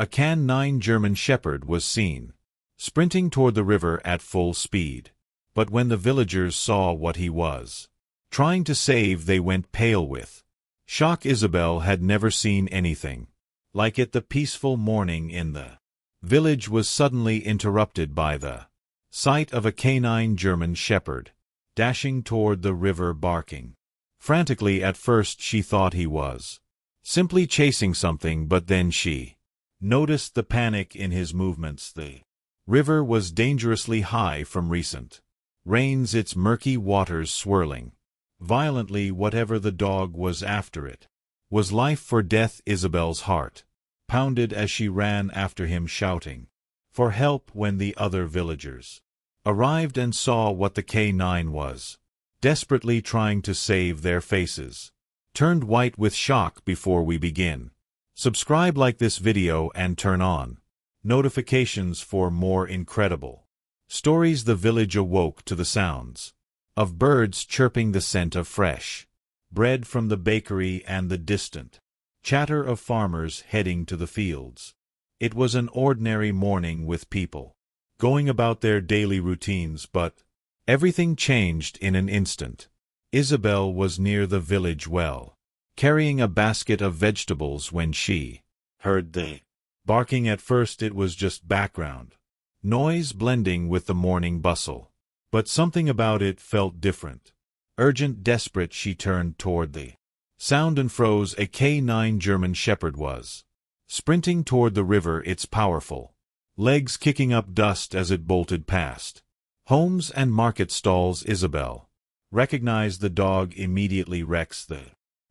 A canine German shepherd was seen, sprinting toward the river at full speed. But when the villagers saw what he was trying to save, they went pale with shock. Isabel had never seen anything like it. The peaceful morning in the village was suddenly interrupted by the sight of a canine German shepherd dashing toward the river, barking frantically. At first she thought he was simply chasing something, but then she noticed the panic in his movements. The river was dangerously high from recent rains, its murky waters swirling violently. Whatever the dog was after, it was life or death. Isabel's heart pounded as she ran after him, shouting for help. When the other villagers arrived and saw what the canine was desperately trying to save, their faces turned white with shock. Before we begin, subscribe, like this video, and turn on notifications for more incredible stories. The village awoke to the sounds of birds chirping, the scent of fresh bread from the bakery, and the distant chatter of farmers heading to the fields. It was an ordinary morning with people going about their daily routines, but everything changed in an instant. Isabel was near the village well, carrying a basket of vegetables, when she heard the barking. At first it was just background noise blending with the morning bustle, but something about it felt different. Urgent, desperate, she turned toward the sound and froze. A canine German shepherd was sprinting toward the river, its powerful legs kicking up dust as it bolted past homes and market stalls. Isabel recognized the dog immediately. Rex, the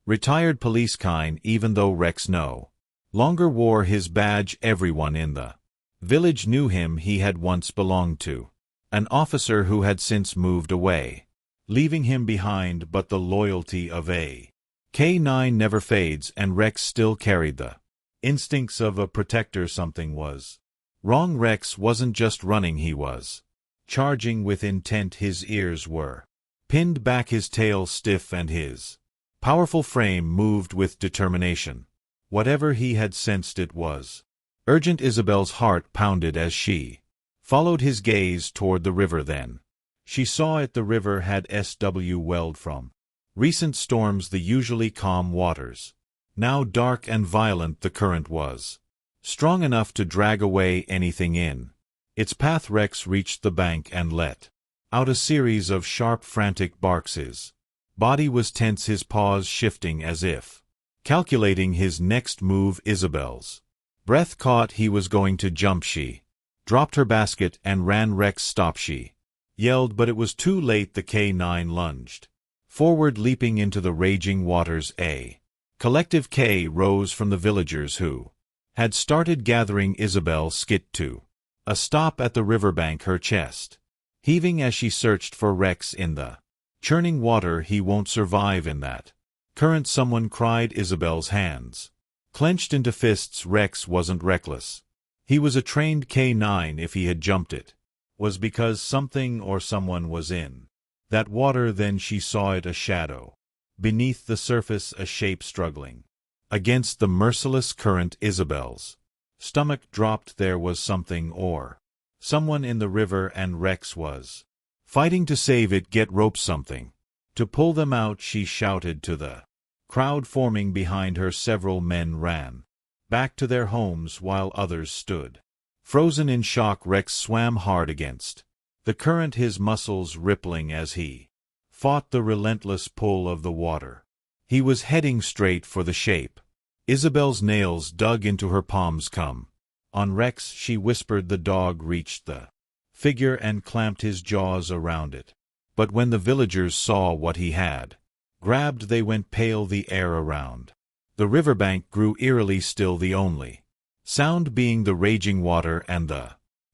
retired police kind. Even though Rex no longer wore his badge, everyone in the village knew him. He had once belonged to an officer who had since moved away, leaving him behind, but the loyalty of a K9 never fades, and Rex still carried the instincts of a protector. Something was wrong. Rex wasn't just running, he was charging with intent. His ears were pinned back, his tail stiff, and his powerful frame moved with determination. Whatever he had sensed, it was urgent. Isabel's heart pounded as she followed his gaze toward the river. Then she saw it. The river had welled from recent storms, the usually calm waters now dark and violent. The current was strong enough to drag away anything in its path. Rex reached the bank and let out a series of sharp, frantic barks. His body was tense, his paws shifting as if calculating his next move. Isabel's breath caught. He was going to jump. She dropped her basket and ran. Rex, stop, she yelled, but it was too late. The K9 lunged forward, leaping into the raging waters. A collective K rose from the villagers who had started gathering. Isabel skid to a stop at the riverbank, her chest heaving as she searched for Rex in the churning water. He won't survive in that current, someone cried. Isabel's hands clenched into fists. Rex wasn't reckless. He was a trained K9. If he had jumped, it was because something or someone was in that water. Then she saw it, a shadow beneath the surface, a shape struggling against the merciless current. Isabel's stomach dropped. There was something or someone in the river, and Rex was fighting to save it. Get ropes, something to pull them out, she shouted to the crowd forming behind her. Several men ran back to their homes while others stood frozen in shock. Rex swam hard against the current, his muscles rippling as he fought the relentless pull of the water. He was heading straight for the shape. Isabel's nails dug into her palms. Come on, Rex, she whispered. The dog reached the figure and clamped his jaws around it. But when the villagers saw what he had grabbed, they went pale. The air around the riverbank grew eerily still, the only sound being the raging water and the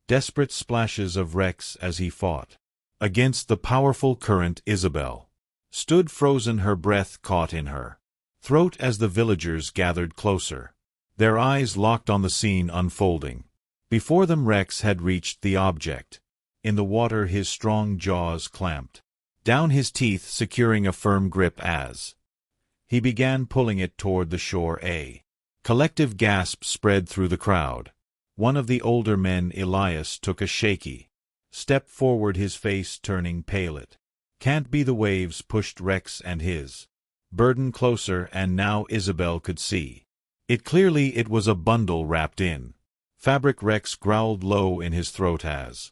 desperate splashes of Rex as he fought against the powerful current. Isabel stood frozen, her breath caught in her throat as the villagers gathered closer, their eyes locked on the scene unfolding before them. Rex had reached the object in the water, his strong jaws clamped down, his teeth securing a firm grip as he began pulling it toward the shore. A Collective gasps spread through the crowd. One of the older men, Elias, took a shaky step forward, his face turning pale. It can't be. The waves pushed Rex and his burden closer, and now Isabel could see it clearly. It was a bundle wrapped in fabric. Rex growled low in his throat as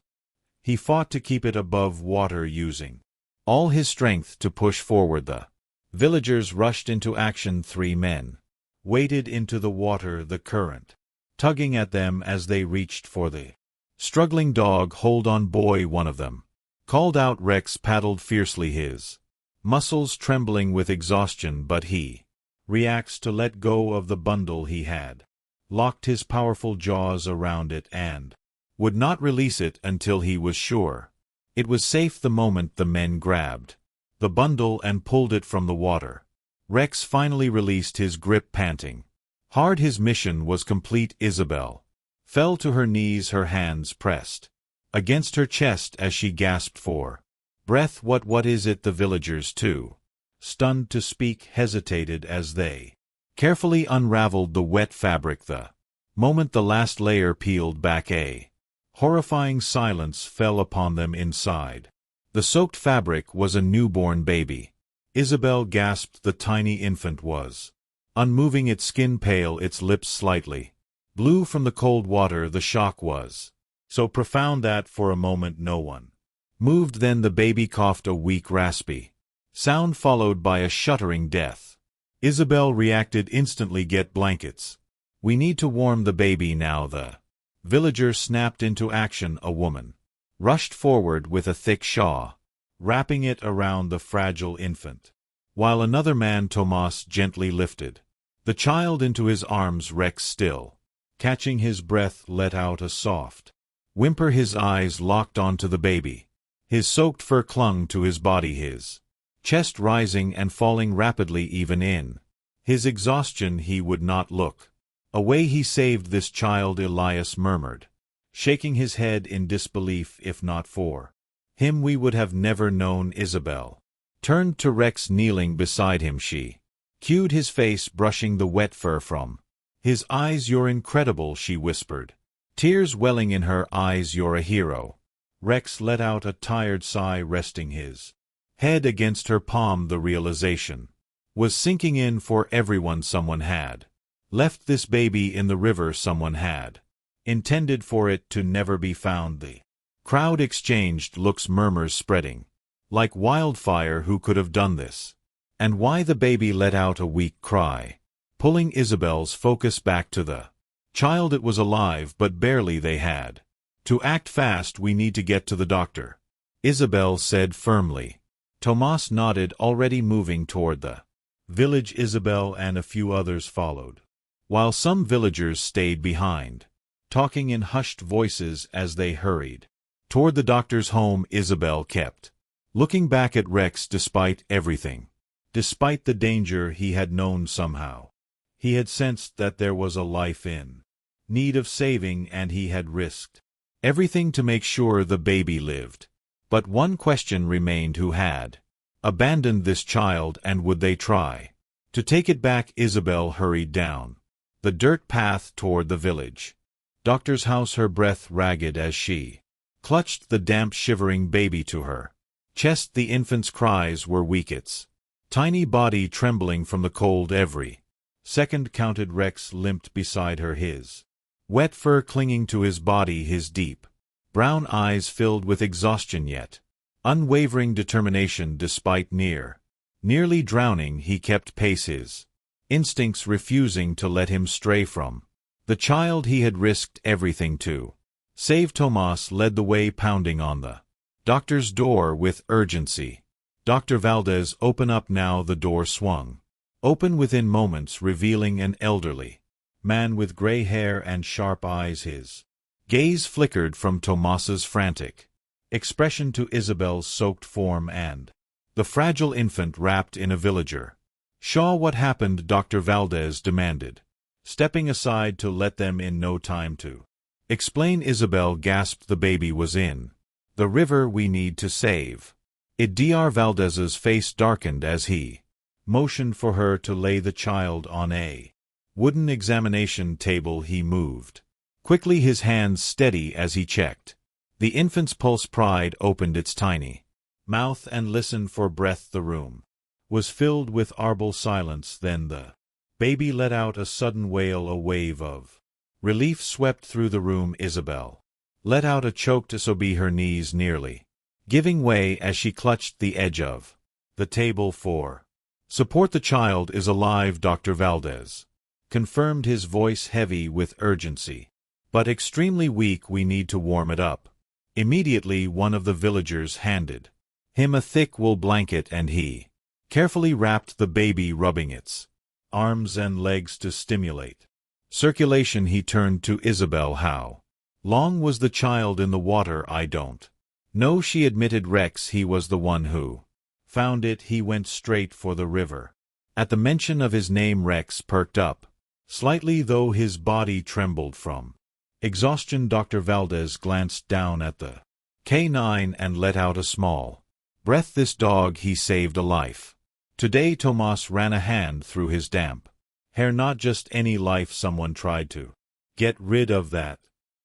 he fought to keep it above water, using all his strength to push forward. The villagers rushed into action. 3 men waded into the water, the current tugging at them as they reached for the struggling dog. Hold on, boy, one of them called out. Rex paddled fiercely, his muscles trembling with exhaustion, but he reacts to let go of the bundle. He had locked his powerful jaws around it and would not release it until he was sure it was safe. The moment the men grabbed the bundle and pulled it from the water, Rex finally released his grip, panting hard. His mission was complete. Isabel fell to her knees, her hands pressed against her chest as she gasped for breath. What is it? The villagers, too stunned to speak, hesitated as they carefully unraveled the wet fabric. The moment the last layer peeled back, a horrifying silence fell upon them inside. The soaked fabric was a newborn baby. Isabel gasped. The tiny infant was unmoving, its skin pale, its lips slightly blue from the cold water. The shock was so profound that for a moment no one moved. Then the baby coughed, a weak, raspy sound followed by a shuddering death. Isabel reacted instantly. Get blankets. We need to warm the baby now. The villager snapped into action. A woman rushed forward with a thick shawl, wrapping it around the fragile infant, while another man, Tomas, gently lifted the child into his arms. Rex, still catching his breath, let out a soft whimper, his eyes locked onto the baby. His soaked fur clung to his body, his chest rising and falling rapidly. Even in his exhaustion he would not look away. He saved this child, Elias murmured, shaking his head in disbelief. If not for him we would have never known. Isabel turned to Rex, kneeling beside him. She cued his face, brushing the wet fur from his eyes. You're incredible, she whispered, tears welling in her eyes. You're a hero. Rex let out a tired sigh, resting his head against her palm. The realization was sinking in for everyone. Someone had left this baby in the river. Someone had intended for it to never be found. The crowd exchanged looks, murmurs spreading like wildfire. Who could have done this? And why? The baby let out a weak cry, pulling Isabel's focus back to the child. It was alive, but barely. They had to act fast. We need to get to the doctor, Isabel said firmly. Tomas nodded, already moving toward the village. Isabel and a few others followed, while some villagers stayed behind, talking in hushed voices as they hurried toward the doctor's home. Isabel kept looking back at Rex. Despite everything, despite the danger he had known, somehow he had sensed that there was a life in need of saving, and he had risked everything to make sure the baby lived. But one question remained: who had abandoned this child, and would they try to take it back? Isabel hurried down the dirt path toward the village doctor's house, her breath ragged as she clutched the damp, shivering baby to her chest. The infant's cries were weak, its tiny body trembling from the cold. Every second counted. Rex limped beside her, his wet fur clinging to his body, his deep brown eyes filled with exhaustion yet unwavering determination. Despite nearly drowning, he kept pace, his instincts refusing to let him stray from the child he had risked everything to save. Tomas led the way, pounding on the doctor's door with urgency. Dr. Valdez, open up now. The door swung open within moments, revealing an elderly man with gray hair and sharp eyes. His gaze flickered from Tomas's frantic expression to Isabel's soaked form and the fragile infant wrapped in a villager shawl. What happened? Dr. Valdez demanded, stepping aside to let them in. No time to explain, Isabel gasped. The baby was in the river. We need to save it. Dr. Valdez's face darkened as he motioned for her to lay the child on a wooden examination table he moved. Quickly his hands steady as he checked. The infant's pulse pried opened its tiny mouth and listened for breath. The room was filled with audible silence. Then the baby let out a sudden wail. A wave of relief swept through the room. Isabel let out a choked sob, her knees nearly giving way as she clutched the edge of the table for support. The child is alive, Dr. Valdez confirmed, his voice heavy with urgency, but extremely weak. We need to warm it up. Immediately one of the villagers handed him a thick wool blanket and he carefully wrapped the baby, rubbing its arms and legs to stimulate circulation. He turned to Isabel. How long was the child in the water? I don't know, she admitted. Rex, he was the one who found it. He went straight for the river. At the mention of his name, Rex perked up slightly, though his body trembled from exhaustion. Dr. Valdez glanced down at the canine and let out a small breath. This dog, he saved a life today. Tomas ran a hand through his damp hair. Not just any life. Someone tried to get rid of that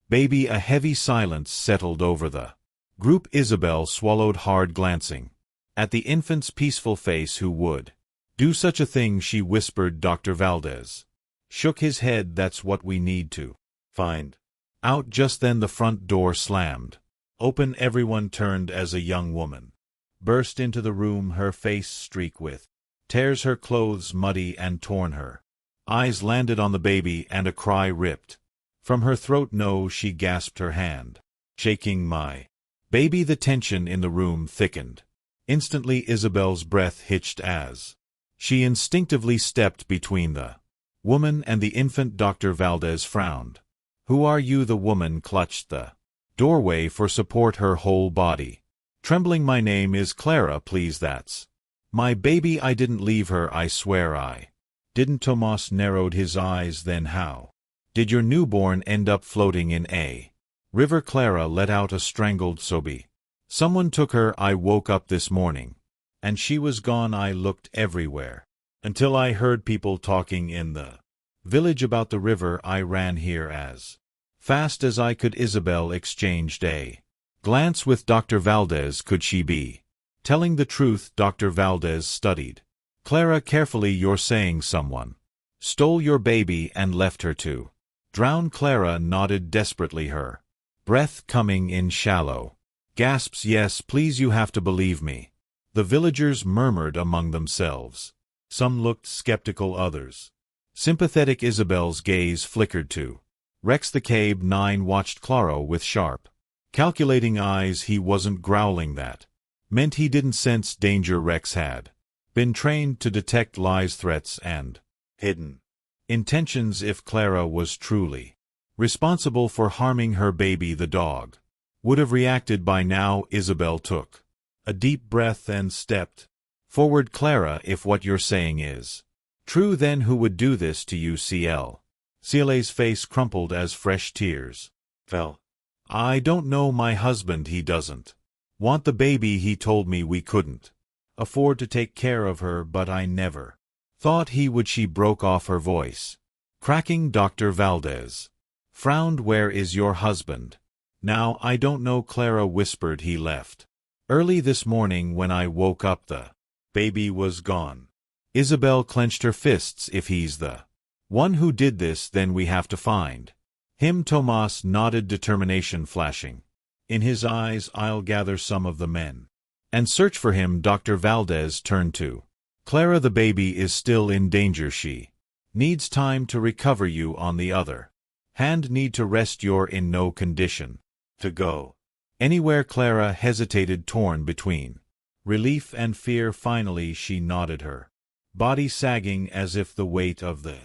baby. A heavy silence settled over the group. Isabel swallowed hard, glancing at the infant's peaceful face. Who would do such a thing? She whispered. Dr. Valdez shook his head. That's what we need to find out. Just then the front door slammed open. Everyone turned as a young woman burst into the room, her face streaked with tears, her clothes muddy and torn. Her eyes landed on the baby and a cry ripped from her throat. No, she gasped, her hand shaking. My baby. The tension in the room thickened. Instantly Isabel's breath hitched as she instinctively stepped between the woman and the infant. Dr. Valdez frowned. Who are you? The woman clutched the doorway for support, her whole body trembling. My name is Clara, please. That's my baby. I didn't leave her, I swear I didn't. Tomas narrowed his eyes. Then how did your newborn end up floating in a river? Clara let out a strangled sob. Someone took her. I woke up this morning and she was gone. I looked everywhere until I heard people talking in the village about the river. I ran here as fast as I could. Isabel exchanged a glance with Dr. Valdez. Could she be telling the truth? Dr. Valdez studied Clara carefully. You're saying someone stole your baby and left her to drown? Clara nodded desperately, her breath coming in shallow gasps. Yes, please, you have to believe me. The villagers murmured among themselves. Some looked skeptical, others sympathetic. Isabel's gaze flickered to Rex. The Cabe-9 watched Clara with sharp, calculating eyes. He wasn't growling. That meant he didn't sense danger. Rex had been trained to detect lies, threats, and hidden intentions. If Clara was truly responsible for harming her baby, the dog would have reacted by now. Isabel took a deep breath and stepped forward. Clara, if what you're saying is true, then who would do this to you? Cela's face crumpled as fresh tears fell. I don't know. My husband, he doesn't want the baby. He told me we couldn't afford to take care of her, but I never thought he would. She broke off, her voice cracking. Dr. Valdez frowned. Where is your husband now? I don't know, Clara whispered. He left early this morning. When I woke up, the baby was gone. Isabel clenched her fists. If he's the one who did this, then we have to find him. Tomas nodded, determination flashing in his eyes. I'll gather some of the men and search for him. Dr. Valdez turned to Clara. The baby is still in danger. She needs time to recover. You, on the other hand, need to rest. You're in no condition to go anywhere. Clara hesitated, torn between relief and fear. Finally she nodded, her body sagging as if the weight of the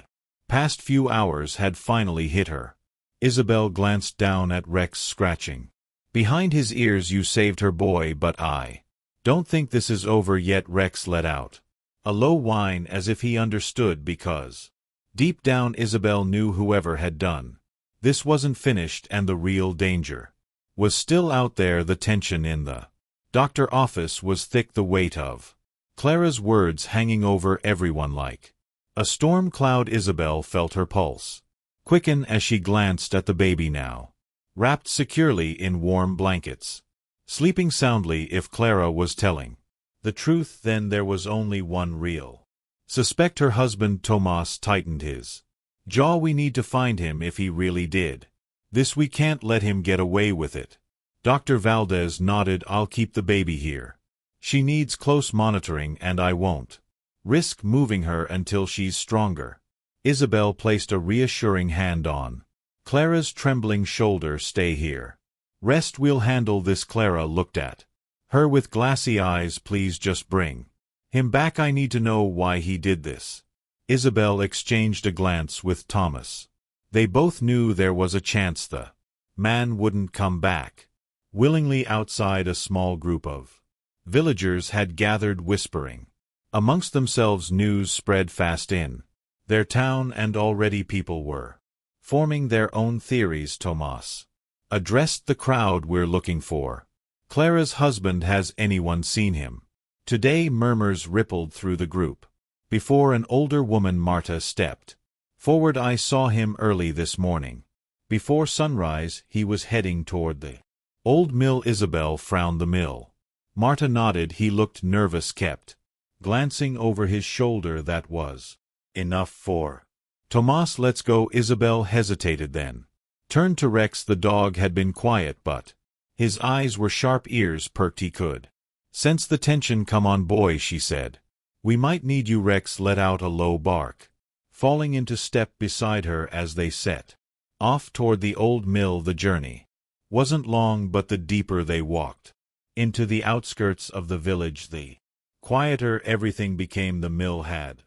past few hours had finally hit her. Isabel glanced down at Rex, scratching behind his ears. You saved her, boy, but I don't think this is over yet. Rex let out a low whine as if he understood, because deep down Isabel knew whoever had done this wasn't finished, and the real danger was still out there. The tension in the doctor's office was thick, the weight of Clara's words hanging over everyone like A storm cloud. Isabel felt her pulse quicken as she glanced at the baby now, wrapped securely in warm blankets, sleeping soundly. If Clara was telling the truth, then there was only one real suspect, her husband. Tomas tightened his jaw. We need to find him if he really did this. We can't let him get away with it. Dr. Valdez nodded. I'll keep the baby here. She needs close monitoring and I won't risk moving her until she's stronger. Isabel placed a reassuring hand on Clara's trembling shoulder. Stay here. Rest. We'll handle this. Clara looked at her with glassy eyes. Please just bring him back. I need to know why he did this. Isabel exchanged a glance with Thomas. They both knew there was a chance the man wouldn't come back willingly. Outside, a small group of villagers had gathered, whispering amongst themselves. News spread fast in their town, and already people were forming their own theories. Tomas addressed the crowd. We're looking for Clara's husband. Has anyone seen him today? Murmurs rippled through the group. Before an older woman, Marta, stepped forward. I saw him early this morning. Before sunrise, he was heading toward the old mill. Isabel frowned. The mill? Marta nodded. He looked nervous, kept glancing over his shoulder. That was enough for Tomas. Let's go. Isabel hesitated, then turned to Rex. The dog had been quiet, but his eyes were sharp, ears perked. He could sense the tension. Come on, boy, she said. We might need you. Rex let out a low bark, falling into step beside her as they set off toward the old mill. The journey wasn't long, but the deeper they walked into the outskirts of the village, the quieter everything became. The mill had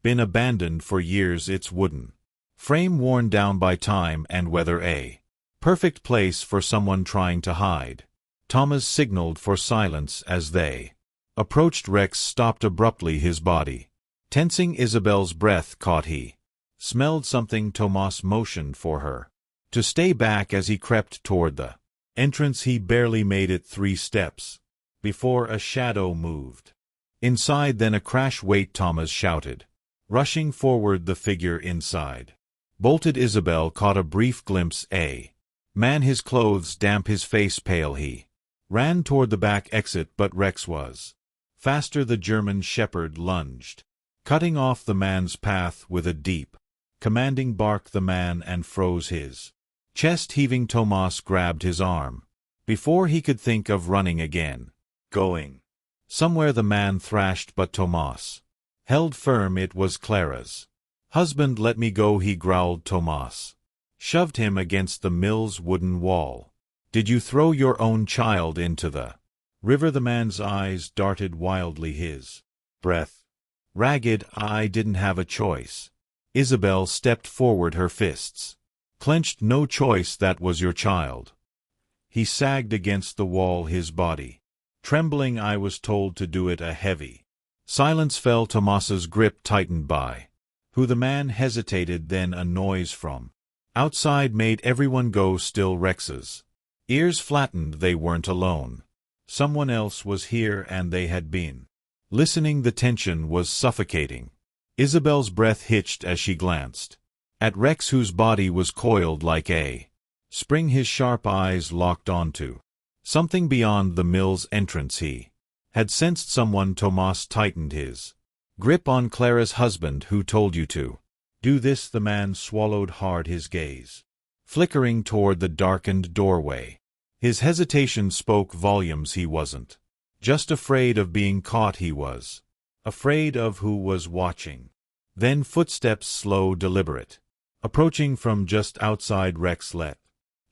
been abandoned for years, its wooden frame worn down by time and weather, a perfect place for someone trying to hide. Thomas signaled for silence as they approached. Rex stopped abruptly, his body tensing. Isabel's breath caught. He smelled something. Tomas motioned for her to stay back as he crept toward the entrance. He barely made it 3 steps before a shadow moved inside, then a crash. Wait, Thomas shouted, rushing forward. The figure inside bolted. Isabel caught a brief glimpse. A man, his clothes damp, his face pale. He ran toward the back exit, but Rex was faster. The German shepherd lunged, cutting off the man's path with a deep, commanding bark. The man and froze, his chest heaving. Tomas grabbed his arm before he could think of running again. Going somewhere, the man thrashed, but Tomas held firm. It was Clara's husband. Let me go, he growled. Tomas shoved him against the mill's wooden wall. Did you throw your own child into the river? The man's eyes darted wildly, his breath ragged. I didn't have a choice. Isabel stepped forward, her fists clenched. No choice, that was your child. He sagged against the wall, his body trembling. I was told to do it. A heavy silence fell. Tomas's grip tightened. By who? The man hesitated, then a noise from outside made everyone go still. Rex's ears flattened. They weren't alone. Someone else was here, and they had been listening. The tension was suffocating. Isabel's breath hitched as she glanced at Rex, whose body was coiled like a spring. His sharp eyes locked onto something beyond the mill's entrance. He had sensed someone. Tomas tightened his grip on Clara's husband. Who told you to do this? The man swallowed hard, his gaze flickering toward the darkened doorway. His hesitation spoke volumes. He wasn't just afraid of being caught, he was afraid of who was watching. Then footsteps, slow, deliberate, approaching from just outside. Rex let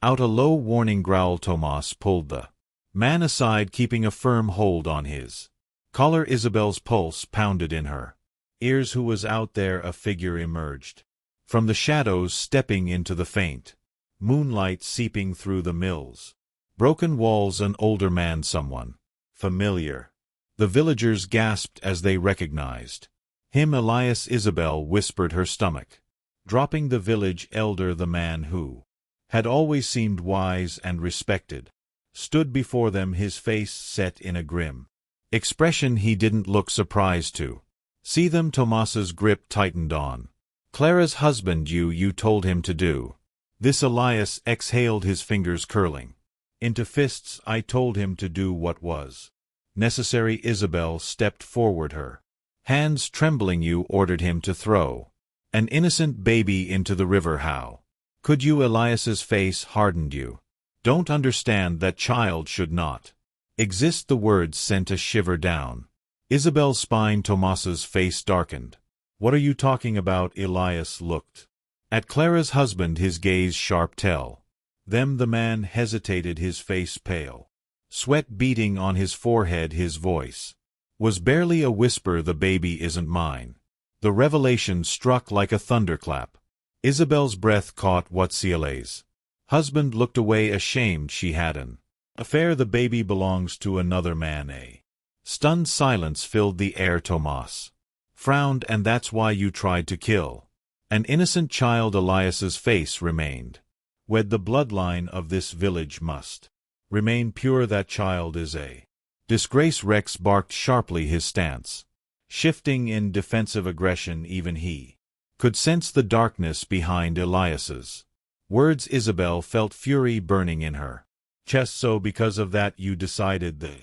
out a low warning growl. Tomas pulled the man aside, keeping a firm hold on his collar. Isabel's pulse pounded in her ears. Who was out there? A figure emerged from the shadows, stepping into the faint moonlight seeping through the mill's broken walls. An older man, someone familiar. The villagers gasped as they recognized him. Elias. Isabel whispered, her stomach dropping. The village elder, the man who had always seemed wise and respected, stood before them, his face set in a grim expression. He didn't look surprised to See them? Tomas's grip tightened on. Clara's husband, you told him to do. This Elias exhaled, his fingers curling into fists. I told him to do what was necessary. Isabel stepped forward, her hands trembling. You ordered him to throw an innocent baby into the river. How could you? Elias's face hardened. You don't understand. That child should not exist. The words sent a shiver down Isabel's spine. Tomas's face darkened. What are you talking about? Elias looked at Clara's husband, his gaze sharp. Tell them. The man hesitated, his face pale, sweat beading on his forehead. His voice was barely a whisper. The baby isn't mine. The revelation struck like a thunderclap. Isabel's breath caught. What? Ciela's husband looked away, ashamed. She had an affair. The baby belongs to another man. A stunned silence filled the air. Tomas frowned. And that's why you tried to kill an innocent child? Elias's face remained wed. The bloodline of this village must remain pure. That child is a disgrace. Rex barked sharply, his stance shifting in defensive aggression. Even he could sense the darkness behind Elias's words. Isabel felt fury burning in her chest. So because of that you decided the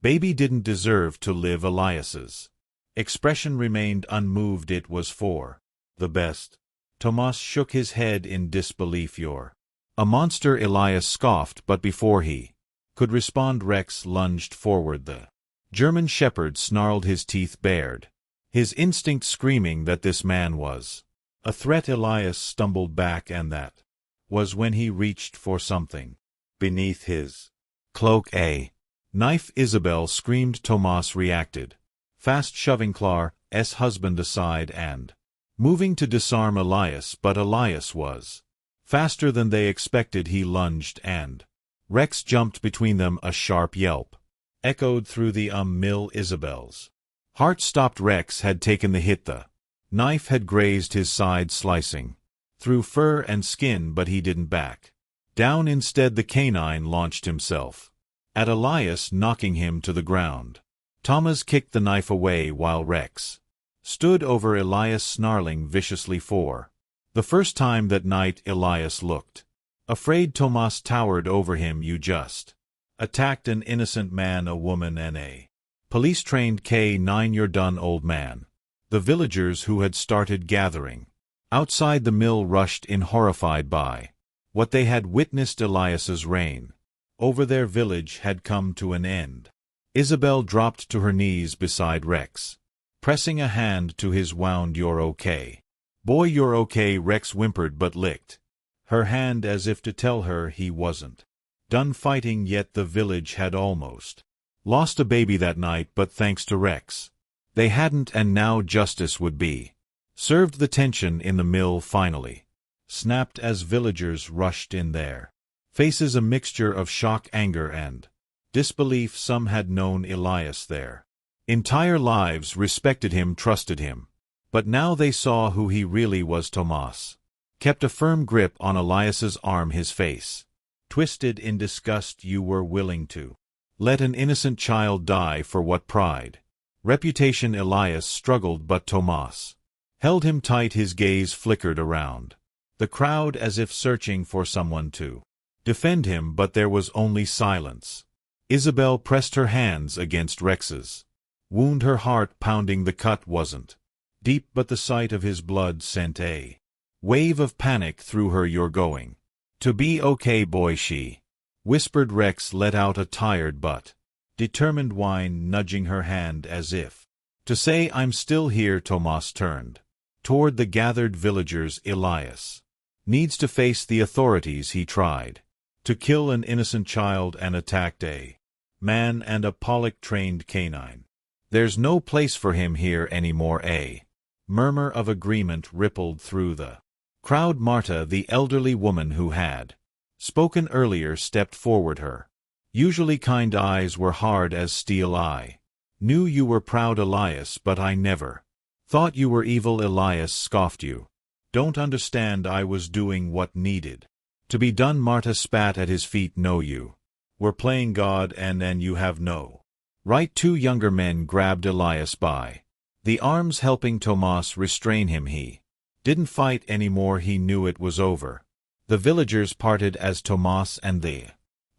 baby didn't deserve to live? Elias's expression remained unmoved. It was for the best. Tomas shook his head in disbelief. You're a monster, Elias scoffed, but before he could respond, Rex lunged forward. The German shepherd snarled, his teeth bared, his instinct screaming that this man was a threat. Elias stumbled back, and that was when he reached for something beneath his cloak. A knife, Isabel screamed. Tomas reacted fast, shoving Clara's husband aside and moving to disarm Elias, but Elias was faster than they expected. He lunged, and Rex jumped between them. A sharp yelp echoed through the mill. Isabel's heart stopped. Rex had taken the hit. The knife had grazed his side, slicing through fur and skin, but he didn't back down. Instead, the canine launched himself at Elias, knocking him to the ground. Thomas kicked the knife away while Rex stood over Elias, snarling viciously. For the first time that night, Elias looked afraid. Tomas towered over him. You just attacked an innocent man, a woman, and a police-trained K9. You're done, old man. The villagers who had started gathering outside the mill rushed in, horrified by what they had witnessed. Elias's reign over their village had come to an end. Isabel dropped to her knees beside Rex, pressing a hand to his wound. You're okay, boy, you're okay, Rex whimpered, but licked her hand as if to tell her he wasn't done fighting yet. The village had almost lost a baby that night, but thanks to Rex, they hadn't, and now justice would be served. The tension in the mill finally snapped as villagers rushed in, their faces a mixture of shock, anger, and disbelief. Some had known Elias their entire lives, respected him, trusted him, but now they saw who he really was. Tomas kept a firm grip on Elias's arm, his face twisted in disgust. You were willing to let an innocent child die for what? Pride, reputation? Elias struggled, but Tomas held him tight. His gaze flickered around the crowd as if searching for someone to defend him, but there was only silence. Isabel pressed her hands against Rex's wound, her heart pounding. The cut wasn't deep, but the sight of his blood sent a wave of panic through her. You're going to be okay, boy, she whispered. Rex let out a tired but determined whine, nudging her hand as if to say, I'm still here. Tomas turned toward the gathered villagers. Elias needs to face the authorities. He tried to kill an innocent child and attacked a man and a Pollock-trained canine. There's no place for him here anymore. A murmur of agreement rippled through the crowd. Marta, the elderly woman who had spoken earlier, stepped forward. Her usually kind eyes were hard as steel. I knew you were proud, Elias, but I never thought you were evil. Elias scoffed. You don't understand. I was doing what needed to be done. Marta spat at his feet. No, you were playing God, and you have no right. Two younger men grabbed Elias by The arms helping Tomas restrain him. He didn't fight anymore. He knew it was over. The villagers parted as Tomas and the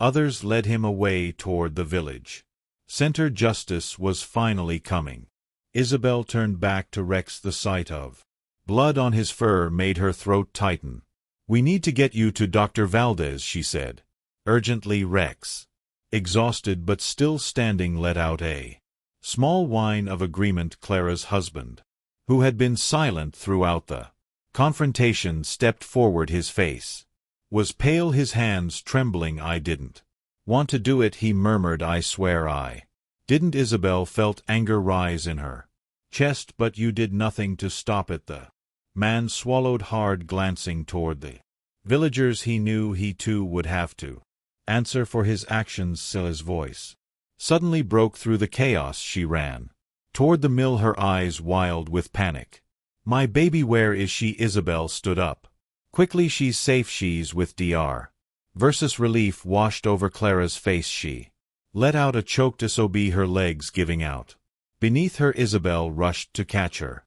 others led him away toward the village center. Justice was finally coming. Isabel turned back to Rex. The sight of blood on his fur made her throat tighten. "We need to get you to Dr. Valdez," she said urgently. Rex, exhausted but still standing, let out a small whine of agreement. Clara's husband, who had been silent throughout the confrontation, stepped forward. His face was pale, his hands trembling. "I didn't want to do it," he murmured. "I swear I didn't." Isabel felt anger rise in her chest. "But you did nothing to stop it." The man swallowed hard, glancing toward the villagers. He knew he too would have to answer for his actions. Scylla's voice suddenly broke through the chaos. She ran toward the mill, her eyes wild with panic. "My baby, where is she?" Isabel stood up quickly. "She's safe. She's with Dr. Versus relief washed over Clara's face. She let out a choked sob, her legs giving out beneath her. Isabel rushed to catch her,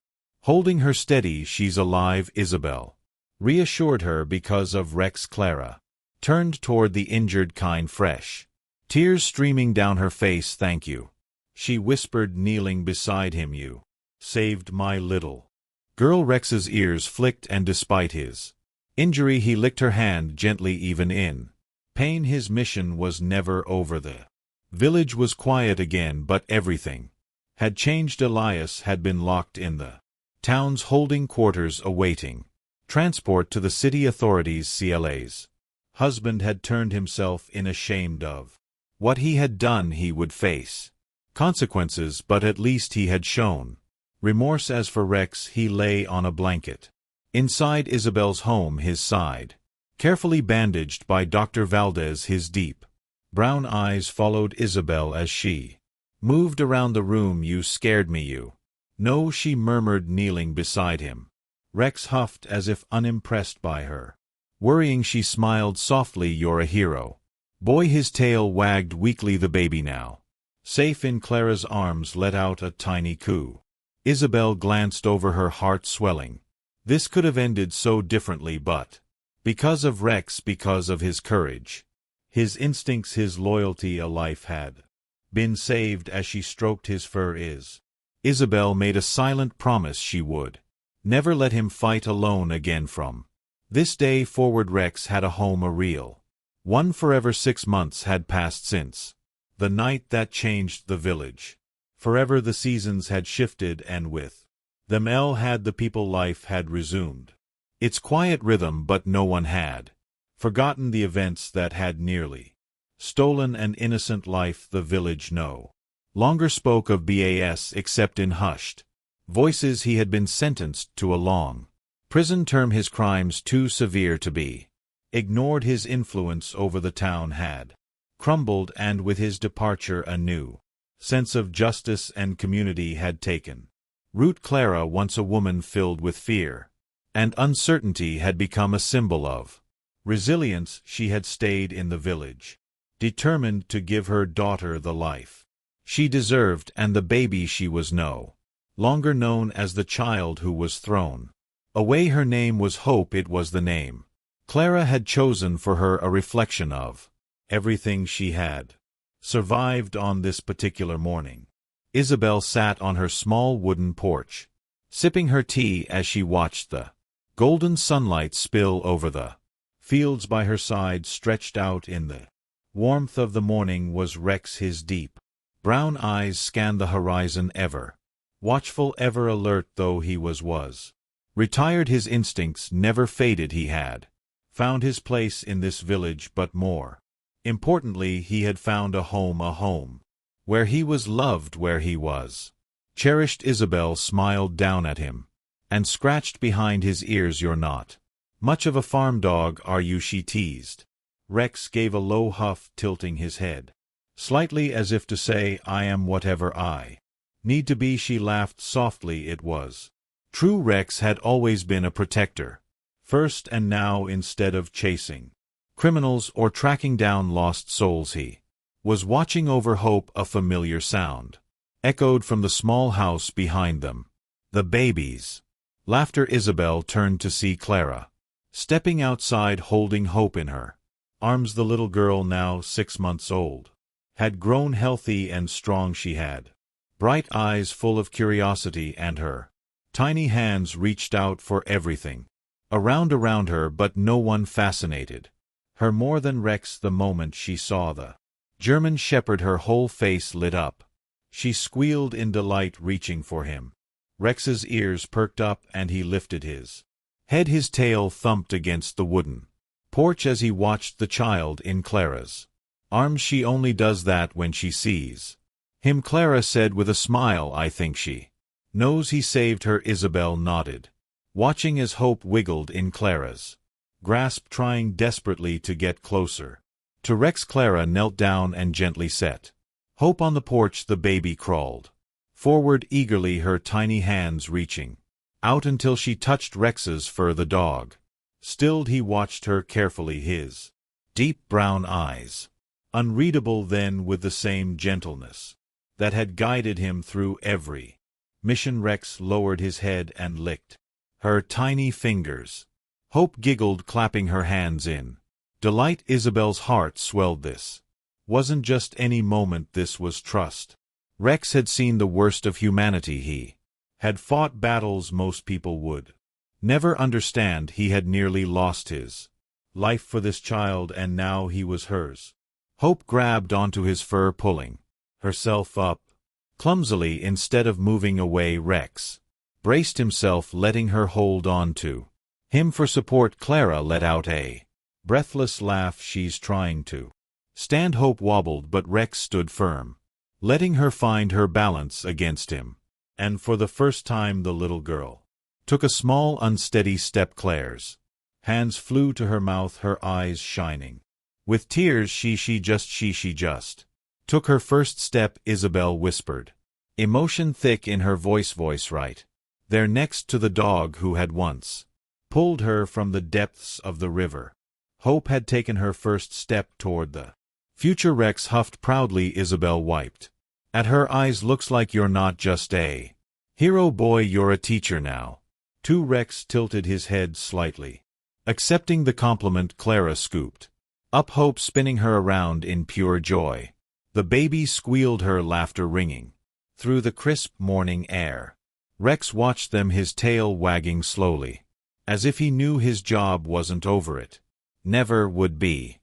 holding her steady. "She's alive," Isabel reassured her. Because of Rex, Clara turned toward the injured kind, fresh tears streaming down her face. "Thank you," she whispered, kneeling beside him. "You saved my little girl." Rex's ears flicked, and despite his injury he licked her hand gently. Even in pain, his mission was never over. The village was quiet again, but everything had changed. Elias had been locked in the town's holding quarters, awaiting transport to the city authorities. CLA's husband had turned himself in, ashamed of what he had done. He would face consequences, but at least he had shown remorse. As for Rex, he lay on a blanket inside Isabel's home, his side carefully bandaged by Dr. Valdez. His deep brown eyes followed Isabel as she moved around the room. "You scared me, you know," she murmured, kneeling beside him. Rex huffed as if unimpressed by her worrying. She smiled softly. "You're a hero, boy." His tail wagged weakly. "The baby now safe in Clara's arms," let out a tiny coo. Isabel glanced over, her heart swelling. This could have ended so differently, but because of Rex, because of his courage, his instincts, his loyalty, a life had been saved. As she stroked his fur, Isabel made a silent promise she would never let him fight alone again. From this day forward, Rex had a home, a real one, forever. 6 months had passed since the night that changed the village forever. The seasons had shifted, and with them had the people. Life had resumed its quiet rhythm, but no one had forgotten the events that had nearly stolen an innocent life. The village no longer spoke of Bas except in hushed voices. He had been sentenced to a long prison term, his crimes too severe to be ignored. His influence over the town had crumbled, and with his departure a new sense of justice and community had taken root. Clara, once a woman filled with fear and uncertainty, had become a symbol of resilience. She had stayed in the village, determined to give her daughter the life she deserved, and the baby she was no longer known as the child who was thrown away. Her name was Hope. It was the name Clara had chosen for her, a reflection of everything she had survived. On this particular morning, Isabel sat on her small wooden porch, sipping her tea as she watched the golden sunlight spill over the fields by her side. Stretched out in the warmth of the morning was Rex. His deep brown eyes scanned the horizon, ever watchful, ever alert. Though he was retired, his instincts never faded. He had found his place in this village, but more importantly, he had found a home where he was loved, where he was cherished. Isabel smiled down at him and scratched behind his ears. "You're not much of a farm dog, are you?" she teased. Rex gave a low huff, tilting his head slightly as if to say, "I am whatever I need to be." She laughed softly. It was true. Rex had always been a protector first, and now, instead of chasing criminals or tracking down lost souls, he was watching over Hope. A familiar sound echoed from the small house behind them. The babies. Laughter. Isabel turned to see Clara, stepping outside holding Hope in her arms. The little girl, now 6 months old, had grown healthy and strong. She had bright eyes full of curiosity, and her tiny hands reached out for everything around her, but no one fascinated her more than Rex. The moment she saw the German Shepherd, her whole face lit up. She squealed in delight, reaching for him. Rex's ears perked up and he lifted his head. His tail thumped against the wooden porch as he watched the child in Clara's arms. She only does that when she sees him, Clara said with a smile. I think she knows he saved her. Isabel nodded, watching as Hope wiggled in Clara's grasp, trying desperately to get closer to Rex. Clara knelt down and gently set Hope on the porch. The baby crawled forward eagerly, her tiny hands reaching out until she touched Rex's fur. The dog stilled. He watched her carefully, his deep brown eyes unreadable then, with the same gentleness that had guided him through every mission. Rex lowered his head and licked her tiny fingers. Hope giggled, clapping her hands in delight. Isabel's heart swelled. This wasn't just any moment, this was trust. Rex had seen the worst of humanity. He had fought battles most people would never understand. He had nearly lost his life for this child, and now he was hers. Hope grabbed onto his fur, pulling herself up clumsily. Instead of moving away, Rex braced himself, letting her hold on to him for support. Clara let out a breathless laugh. She's trying to stand. Hope wobbled, but Rex stood firm, letting her find her balance against him. And for the first time the little girl took a small, unsteady step. Clara's hands flew to her mouth, her eyes shining with tears. She just took her first step, Isabel whispered, emotion thick in her voice right there next to the dog who had once pulled her from the depths of the river. Hope had taken her first step toward the future. Rex huffed proudly. Isabel wiped at her eyes. Looks like you're not just a hero boy, you're a teacher now too. Rex tilted his head slightly, accepting the compliment. Clara scooped up Hope, spinning her around in pure joy. The baby squealed, her laughter ringing through the crisp morning air. Rex watched them, his tail wagging slowly, as if he knew his job wasn't over. It never would be.